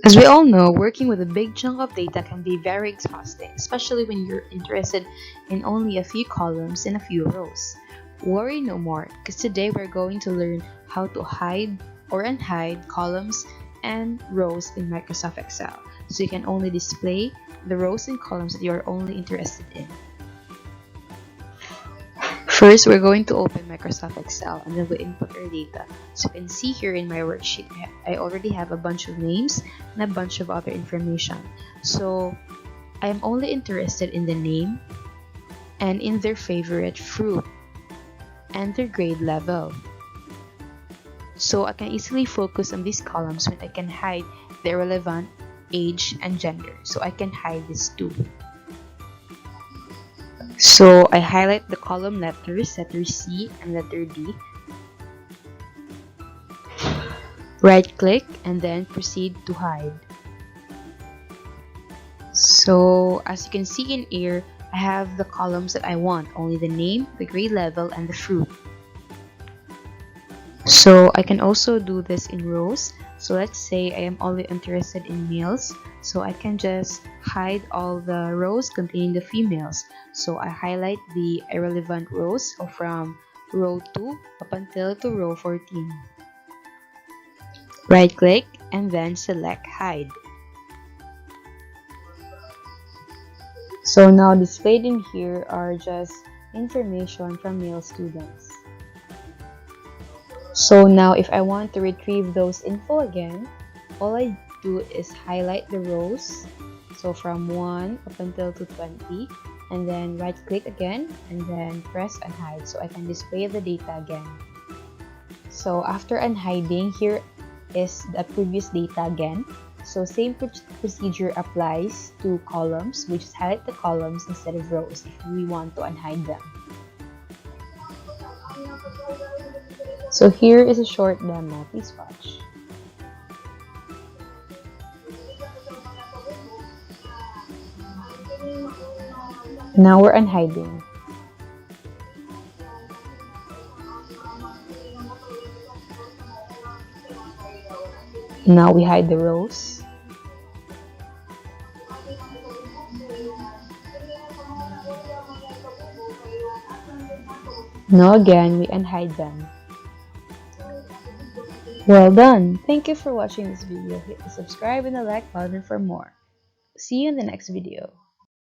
As we all know, working with a big chunk of data can be very exhausting, especially when you're interested in only a few columns and a few rows. Worry no more, because today we're going to learn how to hide or unhide columns and rows in Microsoft Excel, so you can only display the rows and columns that you're only interested in. First, we're going to open Microsoft Excel and then we input our data. So you can see here in my worksheet, I already have a bunch of names and a bunch of other information. So I'm only interested in the name and in their favorite fruit and their grade level. So I can easily focus on these columns when I can hide the irrelevant age and gender. So I can hide these two. So I highlight the column letters, letter C and letter D. Right click and then proceed to hide. So as you can see in here, I have the columns that I want, only the name, the grade level, and the fruit. So I can also do this in rows. So let's say I am only interested in males, so I can just hide all the rows containing the females. So I highlight the irrelevant rows, so from row 2 up until to row 14. Right click and then select hide. So now displayed in here are just information from male students. So now if I want to retrieve those info again, all I do is highlight the rows, so from 1 up until to 20, and then right click again and then press unhide so I can display the data again. So after unhiding, here is the previous data again. So same procedure applies to columns. We just highlight the columns instead of rows if we want to unhide them. So here is a short demo, please watch. Now we're unhiding. Now we hide the rows. Now again, we unhide them. Well done! Thank you for watching this video. Hit the subscribe and the like button for more. See you in the next video.